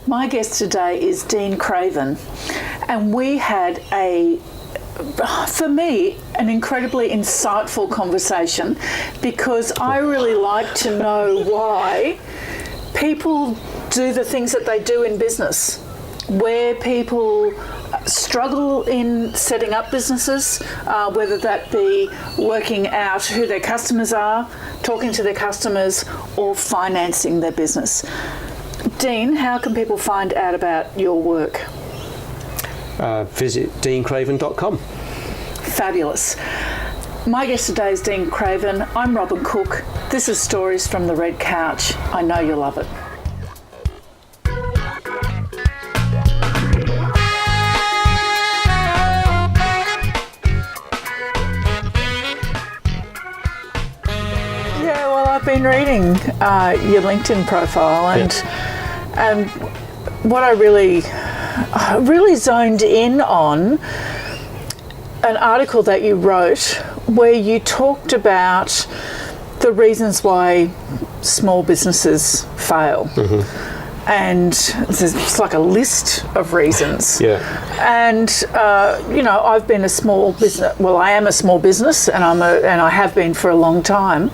My guest today is Dean Craven, and we had for me, an incredibly insightful conversation, because I really like to know why people do the things that they do in business, where people struggle in setting up businesses, whether that be working out who their customers are, talking to their customers, or financing their business. Dean, how can people find out about your work? Visit deancraven.com. Fabulous. My guest today is Dean Craven. I'm Robin Cook. This is Stories from the Red Couch. I know you'll love it. Yeah, well, I've been reading your LinkedIn profile, and what I really zoned in on an article that you wrote where you talked about the reasons why small businesses fail. Mm-hmm. And it's like a list of reasons. Yeah. And I've been a small business. Well, I am a small business, and I have been for a long time.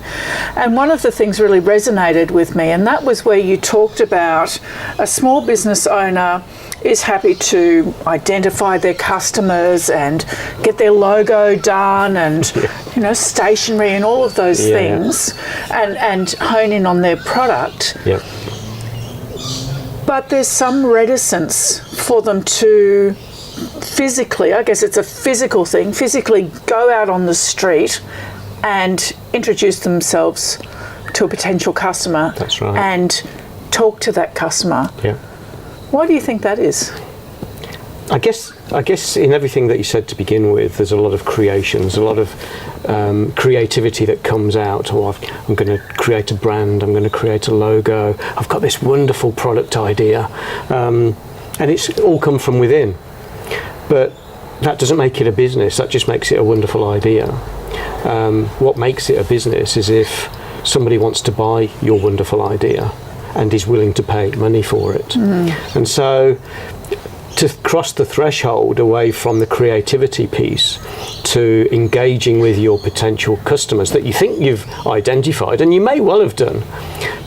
And one of the things really resonated with me, and that was where you talked about a small business owner is happy to identify their customers and get their logo done, and stationery and all of those things, and hone in on their product. Yeah. But there's some reticence for them to physically, I guess it's a physical thing, physically go out on the street and introduce themselves to a potential customer. That's right. And talk to that customer. Yeah. Why do you think that is? I guess in everything that you said to begin with, there's a lot of creations, a lot of creativity that comes out. I'm going to create a brand, I'm going to create a logo, I've got this wonderful product idea, and it's all come from within. But that doesn't make it a business, that just makes it a wonderful idea. What makes it a business is if somebody wants to buy your wonderful idea and is willing to pay money for it. Mm. And so to cross the threshold away from the creativity piece to engaging with your potential customers that you think you've identified, and you may well have done,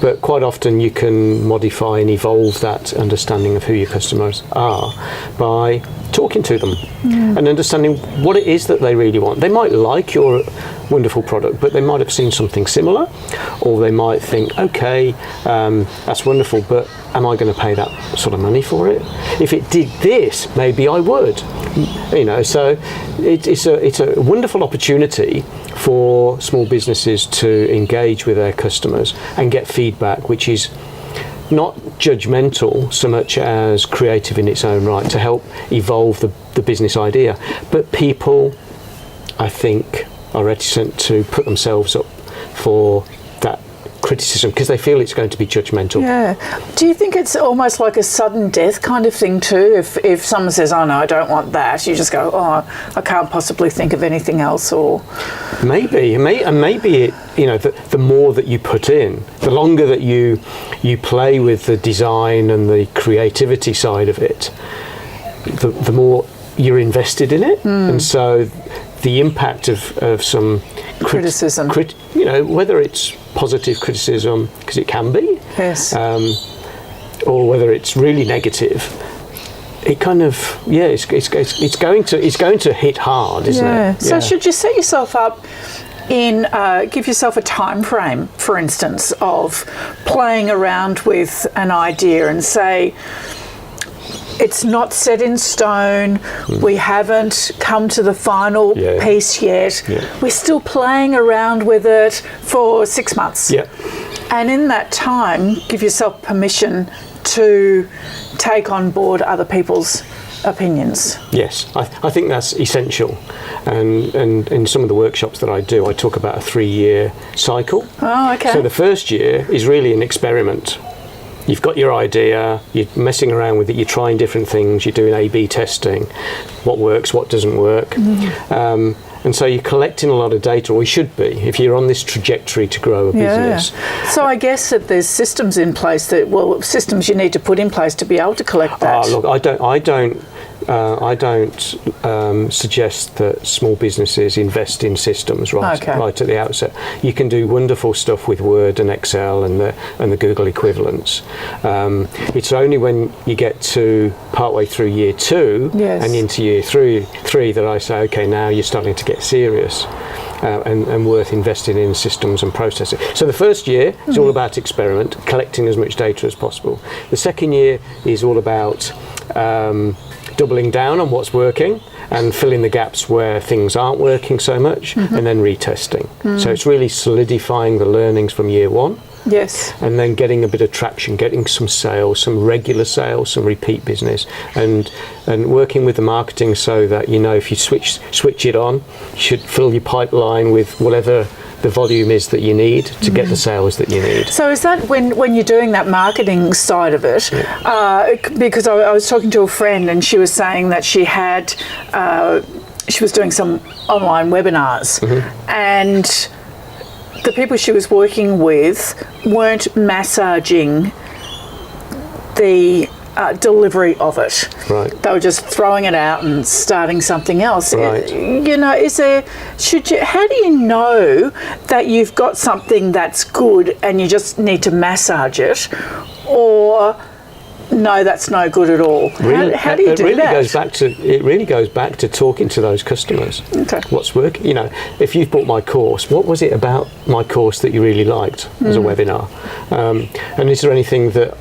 but quite often you can modify and evolve that understanding of who your customers are by talking to them and understanding what it is that they really want. They might like your wonderful product, but they might have seen something similar, or they might think, okay, that's wonderful, but am I going to pay that sort of money for it? If it did this, maybe I would. So it's a wonderful opportunity for small businesses to engage with their customers and get feedback, which is not judgmental so much as creative in its own right, to help evolve the business idea. But people, I think, are reticent to put themselves up for that criticism because they feel it's going to be judgmental. Yeah. Do you think it's almost like a sudden death kind of thing too? If someone says, oh no, I don't want that, you just go, oh, I can't possibly think of anything else, or... Maybe it, the more that you put in, the longer that you play with the design and the creativity side of it, the more you're invested in it. And so the impact of some criticism, whether it's positive criticism, because it can be, yes, or whether it's really negative, it kind of it's going to hit hard, isn't it? So should you set yourself up in give yourself a time frame, for instance, of playing around with an idea and say, it's not set in stone, we haven't come to the final piece yet, we're still playing around with it for 6 months. And in that time, give yourself permission to take on board other people's opinions. Yes, I think that's essential. And in some of the workshops that I do, I talk about a 3-year cycle. Oh, okay. So the first year is really an experiment. You've got your idea, you're messing around with it, you're trying different things, you're doing A/B testing, what works, what doesn't work. And so you're collecting a lot of data, or you should be, if you're on this trajectory to grow a business. So I guess that there's systems in place systems you need to put in place to be able to collect that. Look, I don't suggest that small businesses invest in systems right at the outset. You can do wonderful stuff with Word and Excel and the Google equivalents. It's only when you get to partway through year 2 and into year 3 that I say, okay, now you're starting to get serious. And worth investing in systems and processing. So the first year is all about experiment, collecting as much data as possible. The second year is all about doubling down on what's working and filling the gaps where things aren't working so much, and then retesting. So it's really solidifying the learnings from year 1. Yes. And then getting a bit of traction, getting some sales, some regular sales, some repeat business, and working with the marketing so that, if you switch it on, you should fill your pipeline with whatever the volume is that you need to get the sales that you need. So is that when you're doing that marketing side of it, because I was talking to a friend and she was saying that she was doing some online webinars, and the people she was working with weren't massaging the delivery of it. Right. They were just throwing it out and starting something else. Right. How do you know that you've got something that's good and you just need to massage it, or no, that's no good at all? Really, how do you do that? It really goes back to talking to those customers. Okay. What's working? If you've bought my course, what was it about my course that you really liked as a webinar? And is there anything that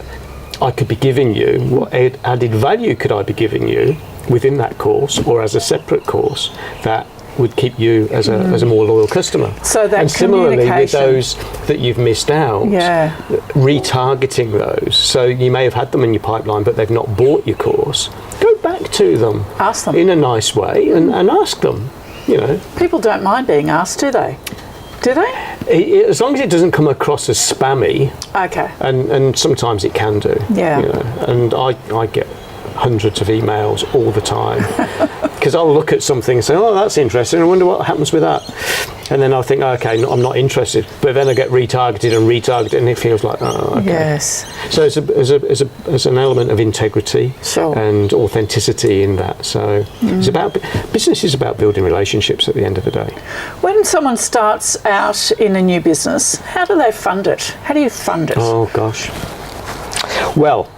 I could be giving you? What added value could I be giving you within that course or as a separate course that would keep you as a more loyal customer? So that and similarly with those that you've missed out, retargeting those. So you may have had them in your pipeline, but they've not bought your course. Go back to them, ask them in a nice way, and ask them. People don't mind being asked, do they? Do they? As long as it doesn't come across as spammy. Okay. And sometimes it can do. Yeah. And I get hundreds of emails all the time because I'll look at something and say, oh, that's interesting, I wonder what happens with that, and then I'll think, okay, no, I'm not interested, but then I get retargeted and it feels like, oh, okay. Yes. So it's an element of integrity and authenticity in that. So business is about building relationships at the end of the day. When someone starts out in a new business, how do they fund it? How do you fund it? Oh gosh. Well,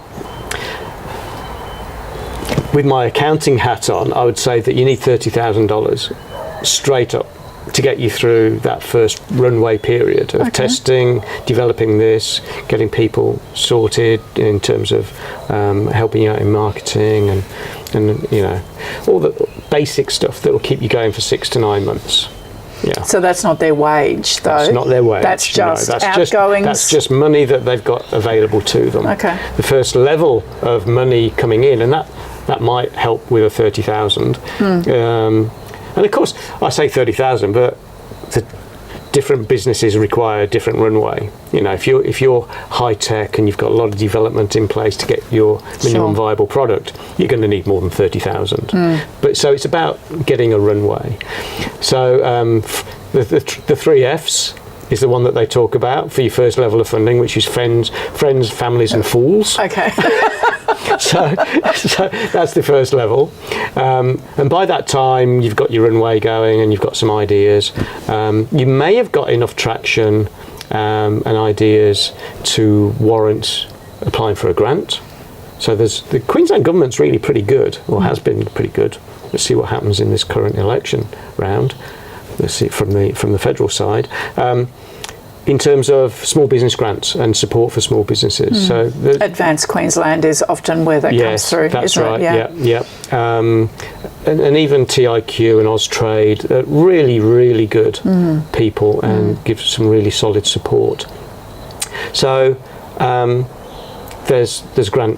with my accounting hat on, I would say that you need $30,000 straight up to get you through that first runway period of testing, developing this, getting people sorted in terms of helping you out in marketing and all the basic stuff that will keep you going for 6 to 9 months. Yeah. So that's not their wage, though. That's not their wage. That's just outgoings. That's just money that they've got available to them. Okay. The first level of money coming in, and that might help with a 30,000. And of course, I say 30,000, but the different businesses require a different runway. If you're high tech and you've got a lot of development in place to get your minimum viable product, you're going to need more than 30,000. But so it's about getting a runway. So the 3 Fs is the one that they talk about for your first level of funding, which is friends, families, and fools. Okay. So that's the first level, and by that time you've got your runway going and you've got some ideas. You may have got enough traction and ideas to warrant applying for a grant. So the Queensland government's really pretty good, or has been pretty good. Let's see what happens in this current election round. Let's see from the federal side. In terms of small business grants and support for small businesses. So Advanced Queensland is often where that comes through, that's isn't right. it? Yeah. And even TIQ and Austrade, really, really good people and give some really solid support. So there's grant.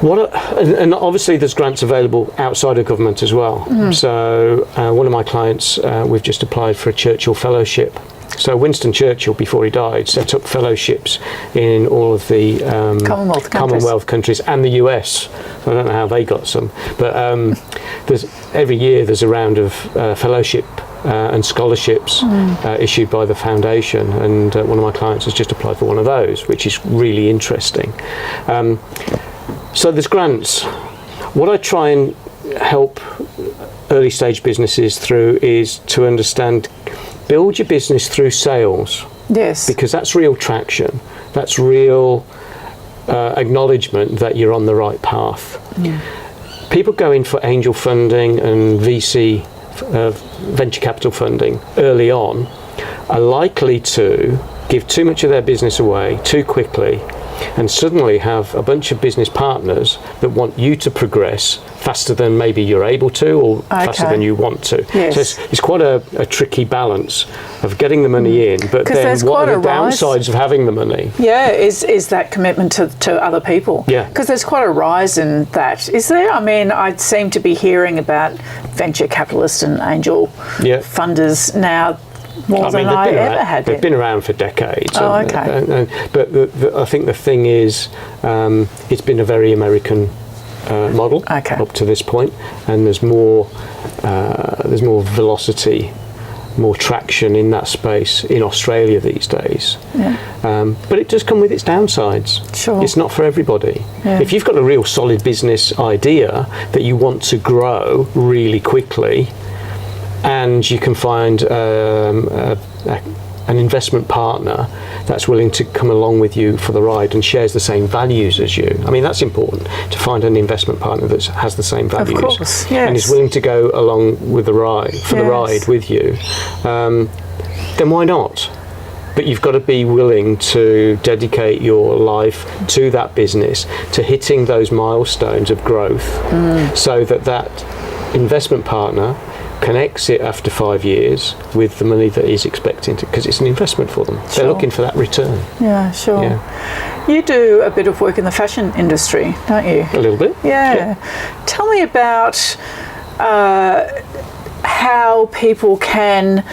And obviously there's grants available outside of government as well. So one of my clients, we've just applied for a Churchill Fellowship So Winston Churchill, before he died, set up fellowships in all of the Commonwealth countries and the US. I don't know how they got some, but every year there's a round of fellowship and scholarships issued by the foundation, and one of my clients has just applied for one of those, which is really interesting. So there's grants. What I try and help early stage businesses through is to understand, build your business through sales. Yes. Because that's real traction. That's real acknowledgement that you're on the right path. Yeah. People go in for angel funding and VC, venture capital funding early on, are likely to give too much of their business away too quickly, and suddenly have a bunch of business partners that want you to progress faster than maybe you're able to, or faster than you want to. Yes. So it's quite a tricky balance of getting the money in, but then what are the downsides of having the money? Yeah, is that commitment to other people. Yeah. Because there's quite a rise in that, is there? I mean, I seem to be hearing about venture capitalists and angel funders now more than I ever had. They've been around for decades. Oh, okay. But I think the thing is, it's been a very American model up to this point, and there's more velocity, more traction in that space in Australia these days. Yeah. But it does come with its downsides. Sure. It's not for everybody. Yeah. If you've got a real solid business idea that you want to grow really quickly, and you can find an investment partner that's willing to come along with you for the ride and shares the same values as you. I mean, that's important, to find an investment partner that has the same values. Of course, yes. And is willing to go along with the ride, the ride with you. Then why not? But you've got to be willing to dedicate your life to that business, to hitting those milestones of growth, so that investment partner can exit after 5 years with the money that he's expecting to, because it's an investment for them. Sure. They're looking for that return. Yeah, sure. Yeah. You do a bit of work in the fashion industry, don't you? A little bit. Yeah. Tell me about how people can,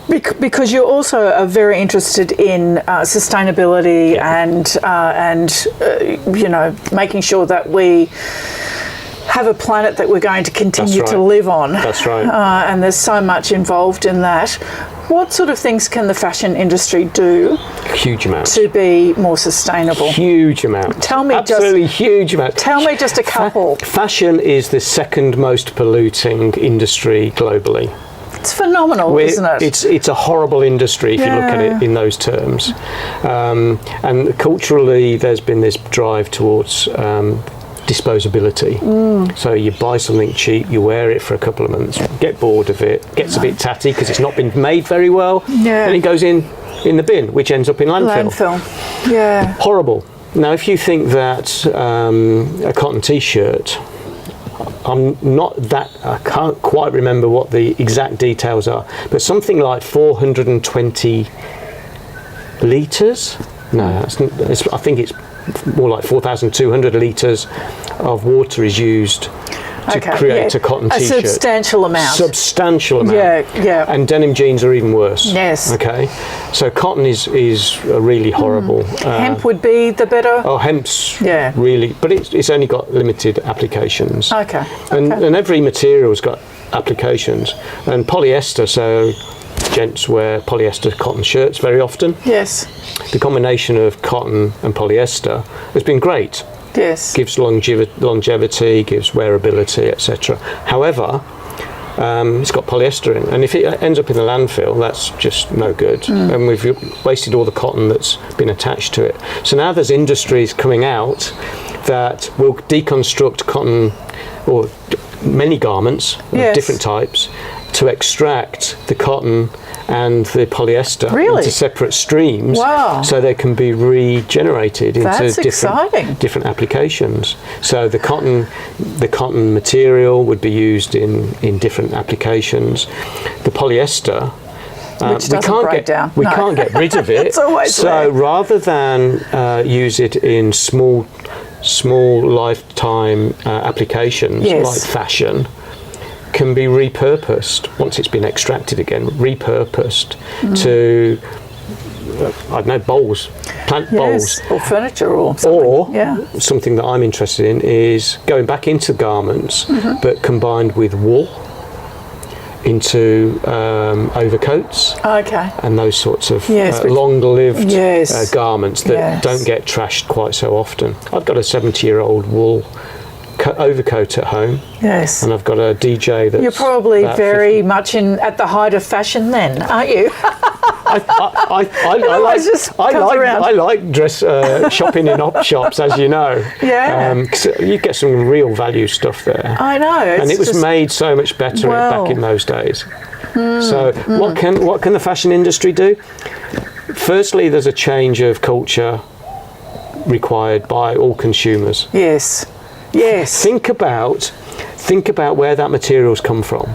because you also are very interested in sustainability and you know, making sure that we have a planet that we're going to continue to live on. That's right. And there's so much involved in that. What sort of things can the fashion industry do? Huge amount. To be more sustainable? Huge amount. Tell me huge amount. Tell me just a couple. Fashion is the second most polluting industry globally. It's phenomenal, isn't it? It's a horrible industry if you look at it in those terms. And culturally, there's been this drive towards disposability. So you buy something cheap, you wear it for a couple of months, get bored of it, gets a bit tatty because it's not been made very well, and it goes in the bin, which ends up in landfill. Yeah. Horrible. Now, if you think that a cotton t-shirt, I can't quite remember what the exact details are, but something like 420 litres? No, I think it's more like 4,200 litres of water is used to create a cotton t-shirt. A substantial amount. Substantial amount. Yeah. And denim jeans are even worse. Yes. Okay. So cotton is really horrible. Hemp would be the better. Oh, hemp's really, but it's only got limited applications. Okay. And every material's got applications. And polyester, so gents wear polyester cotton shirts very often. Yes. The combination of cotton and polyester has been great. Yes. Gives longevity, gives wearability, etc. However, it's got polyester in, and if it ends up in the landfill, that's just no good. And we've wasted all the cotton that's been attached to it. So now there's industries coming out that will deconstruct cotton, or many garments of different types, to extract the cotton and the polyester into separate streams, so they can be regenerated into different applications. So the cotton material would be used in different applications. The polyester, which doesn't break down. We can't get rid of it. It's always so rather than use it in small lifetime applications like fashion, can be repurposed once it's been extracted again, repurposed to, I don't know, bowls, plant bowls. Or furniture or something. Or something that I'm interested in is going back into garments, but combined with wool into overcoats. Okay. And those sorts of long-lived garments that don't get trashed quite so often. I've got a 70-year-old wool overcoat at home. Yes. And I've got a DJ that's... You're probably very 50. much at the height of fashion then, aren't you? I like dress shopping in op shops, as you know. Yeah. 'Cause you get some real value stuff there. I know. And it was made so much better back in those days. So what can the fashion industry do? Firstly, there's a change of culture required by all consumers. Yes. Yes. Think about where that material's come from.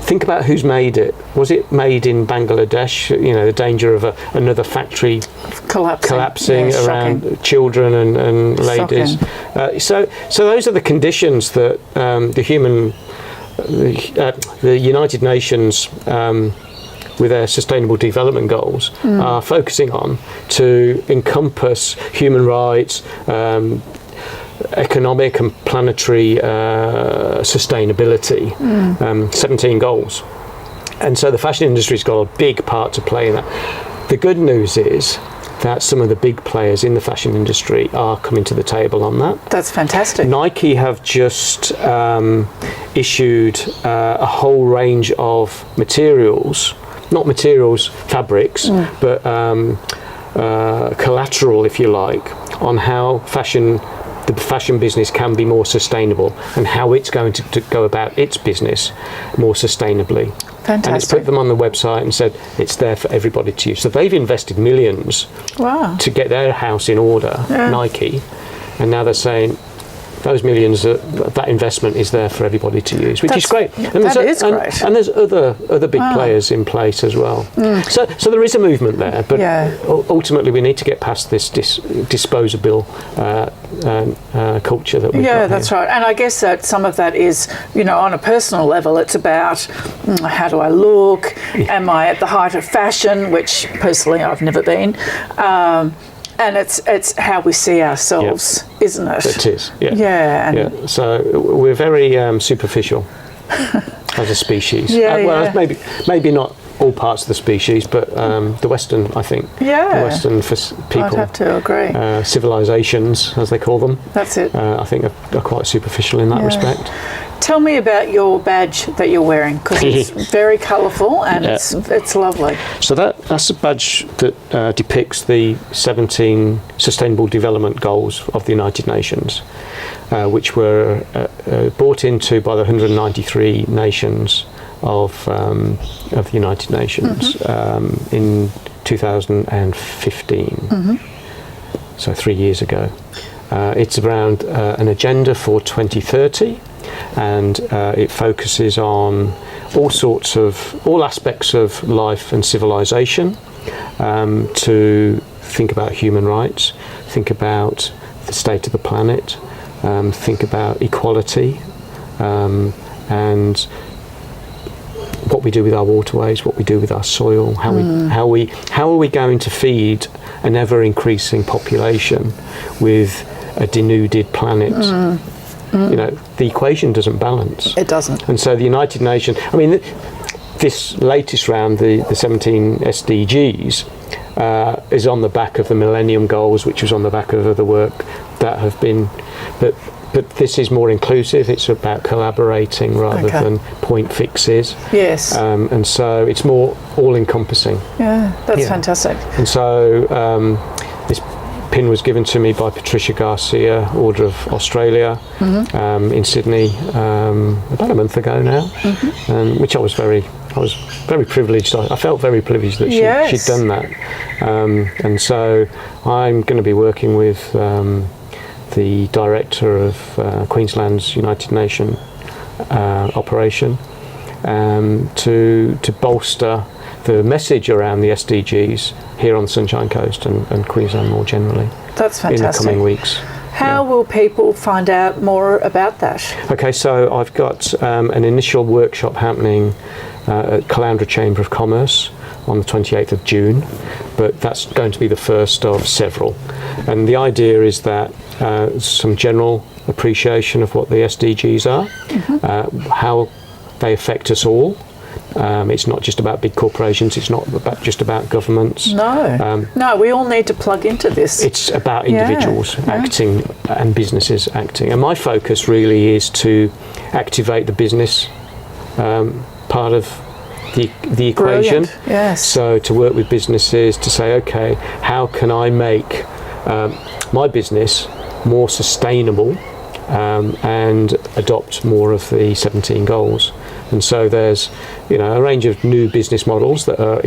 Think about who's made it. Was it made in Bangladesh? You know, the danger of another factory collapsing around children and ladies. So those are the conditions that the United Nations, with their Sustainable Development Goals, are focusing on to encompass human rights, economic and planetary sustainability, 17 goals. And so the fashion industry's got a big part to play in that. The good news is that some of the big players in the fashion industry are coming to the table on that. That's fantastic. Nike have just issued a whole range of materials, not materials, fabrics, but collateral, if you like, on how the fashion business can be more sustainable and how it's going to go about its business more sustainably. Fantastic. And it's put them on the website and said it's there for everybody to use. So they've invested millions to get their house in order, Nike, and now they're saying those millions, that investment is there for everybody to use, which is great. And is great. And there's other big players in place as well. So there is a movement there, but ultimately we need to get past this disposable culture that we've got. That's right. And I guess that some of that is, on a personal level, it's about how do I look? Am I at the height of fashion, which personally I've never been. And it's how we see ourselves, isn't it? It is, yeah. Yeah. So we're very superficial as a species. Maybe not all parts of the species, but the Western, I think. Yeah. The Western people. I'd have to agree. Civilizations, as they call them. That's it. I think are quite superficial in that respect. Tell me about your badge that you're wearing, because it's very colourful and it's lovely. So that's a badge that depicts the 17 Sustainable Development Goals of the United Nations, which were brought into by the 193 nations of the United Nations in 2015. So 3 years ago. It's around an agenda for 2030. And it focuses on all aspects of life and civilization, to think about human rights, think about the state of the planet, think about equality, and what we do with our waterways, what we do with our soil, how are we going to feed an ever increasing population with a denuded planet? The equation doesn't balance. It doesn't. And so the United Nations, this latest round, the 17 SDGs, is on the back of the Millennium Goals, which was on the back of other work that have been, but this is more inclusive. It's about collaborating rather than point fixes. Yes. And so it's more all-encompassing. Yeah, that's fantastic. And so this pin was given to me by Patricia Garcia, Order of Australia, in Sydney about a month ago now, which I was very privileged. I felt very privileged that she'd done that, and so I'm going to be working with the director of Queensland's United Nation operation to bolster the message around the SDGs here on the Sunshine Coast and Queensland more generally. That's fantastic. In the coming weeks. How will people find out more about that? Okay, so I've got an initial workshop happening at Caloundra Chamber of Commerce on the 28th of June, but that's going to be the first of several. And the idea is that some general appreciation of what the SDGs are, how they affect us all. It's not just about big corporations, it's not just about governments. No, we all need to plug into this. It's about individuals acting and businesses acting. And my focus really is to activate the business part of the equation. Brilliant. Yes. So to work with businesses to say, okay, how can I make my business more sustainable and adopt more of the 17 goals. And so there's, a range of new business models that are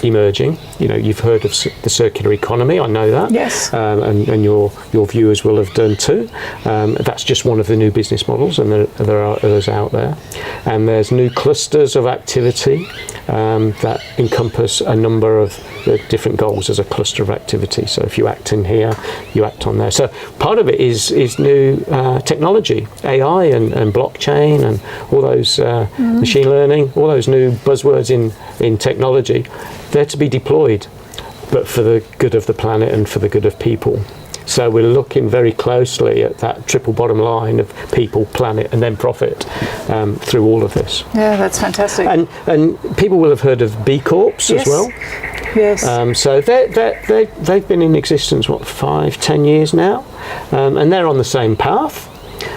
emerging. You've heard of the circular economy, I know that. Yes. And your viewers will have done too. That's just one of the new business models, and there are others out there. And there's new clusters of activity that encompass a number of the different goals as a cluster of activity. So if you act in here, you act on there. So part of it is new technology, AI and blockchain and all those machine learning, all those new buzzwords in technology. They're to be deployed, but for the good of the planet and for the good of people. So we're looking very closely at that triple bottom line of people, planet, and then profit through all of this. Yeah, that's fantastic. And people will have heard of B Corps as well. Yes. So they've been in existence, 5-10 years now, and they're on the same path.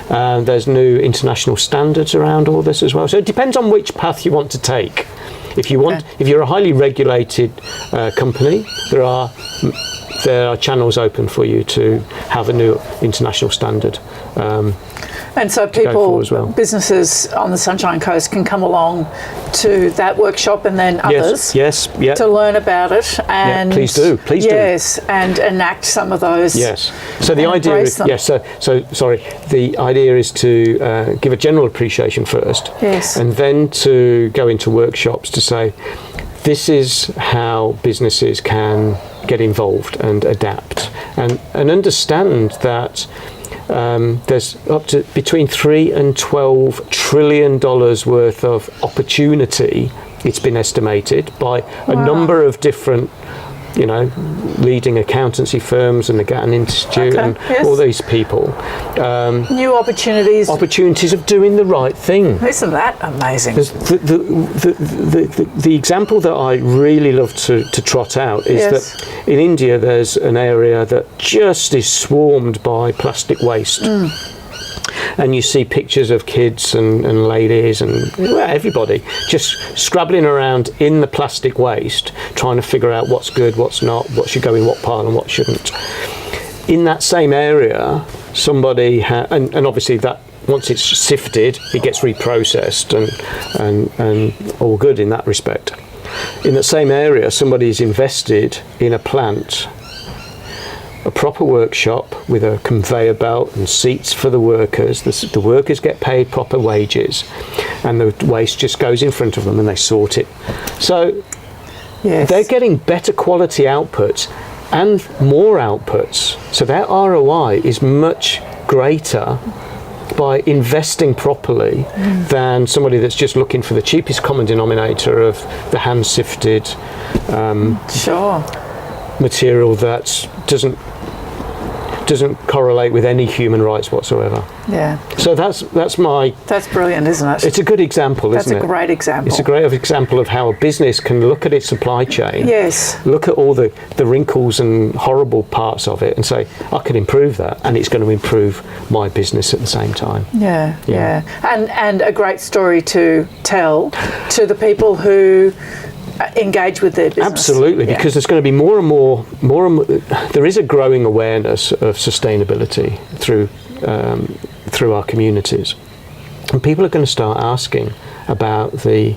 There's new international standards around all this as well. So it depends on which path you want to take. If you're a highly regulated company, there are channels open for you to have a new international standard. And so businesses on the Sunshine Coast can come along to that workshop and then others to learn about it. And please do. Yes, and enact some of those. Yes. So the idea is the idea is to give a general appreciation first. Yes. And then to go into workshops to say, this is how businesses can get involved and adapt and understand that there's up to between $3 and $12 trillion worth of opportunity, it's been estimated by a number of different leading accountancy firms and the Gatton Institute and all these people. New opportunities. Opportunities of doing the right thing. Isn't that amazing? The example that I really love to trot out is that in India there's an area that just is swarmed by plastic waste. And you see pictures of kids and ladies and everybody just scrabbling around in the plastic waste, trying to figure out what's good, what's not, what should go in what pile and what shouldn't. In that same area, somebody and obviously that once it's sifted, it gets reprocessed and all good in that respect. In that same area, somebody's invested in a plant, a proper workshop with a conveyor belt and seats for the workers. The workers get paid proper wages, and the waste just goes in front of them and they sort it. So they're getting better quality outputs and more outputs. So their ROI is much greater by investing properly than somebody that's just looking for the cheapest common denominator of the hand sifted material that doesn't correlate with any human rights whatsoever. Yeah. So that's brilliant, isn't it? It's a good example, isn't it? That's a great example. It's a great example of how a business can look at its supply chain. Yes. Look at all the wrinkles and horrible parts of it and say, I can improve that, and it's going to improve my business at the same time. Yeah. And a great story to tell to the people who engage with their business. Absolutely, because there's going to be more and more. There is a growing awareness of sustainability through our communities, and people are going to start asking about the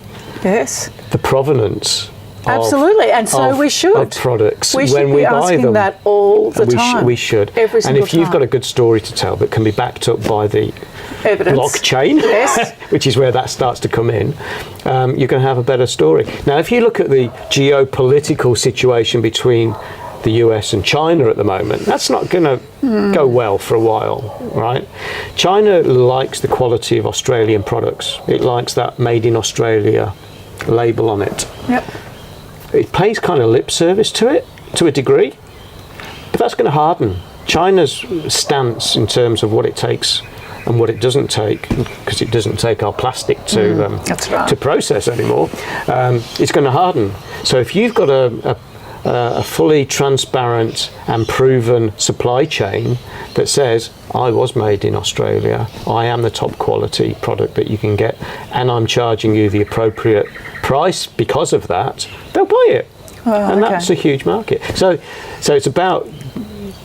provenance. Absolutely, and so we should. Of products we should when be we buy asking them. That all the time. We should. Every single and if you've got a good story to tell that can be backed up by the evidence, blockchain, which is where that starts to come in, you can have a better story. Now, if you look at the geopolitical situation between the US and China at the moment, that's not going to go well for a while, right? China likes the quality of Australian products. It likes that made in Australia label on it. Yep. It pays kind of lip service to it, to a degree, but that's going to harden. China's stance in terms of what it takes and what it doesn't take, because it doesn't take our plastic to That's right. to process anymore, it's going to harden. So if you've got a fully transparent and proven supply chain that says, I was made in Australia, I am the top quality product that you can get, and I'm charging you the appropriate price because of that, they'll buy it. And that's a huge market. So it's about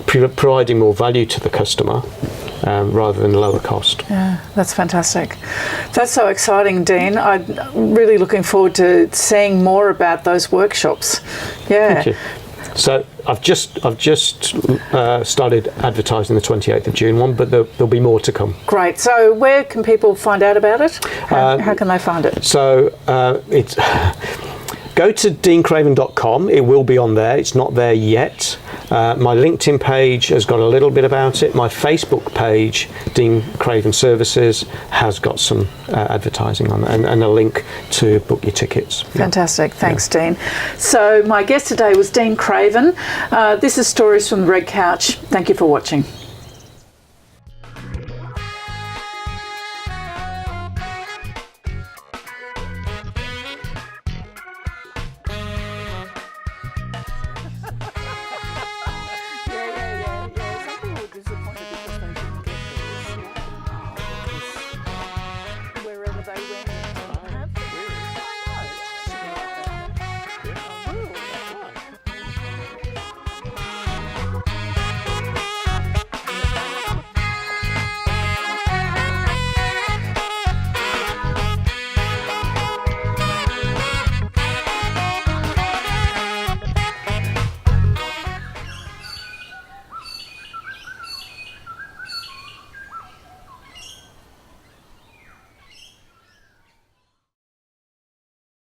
providing more value to the customer rather than lower cost. Yeah, that's fantastic. That's so exciting, Dean. I'm really looking forward to seeing more about those workshops. Yeah. Thank you. So I've just started advertising the 28th of June one, but there'll be more to come. Great. So where can people find out about it? How can they find it? So it's go to deancraven.com. It will be on there. It's not there yet. My LinkedIn page has got a little bit about it. My Facebook page, Dean Craven Services, has got some advertising on it, and a link to book your tickets. Fantastic. Thanks, Dean. So my guest today was Dean Craven. This is Stories from the Red Couch. Thank you for watching.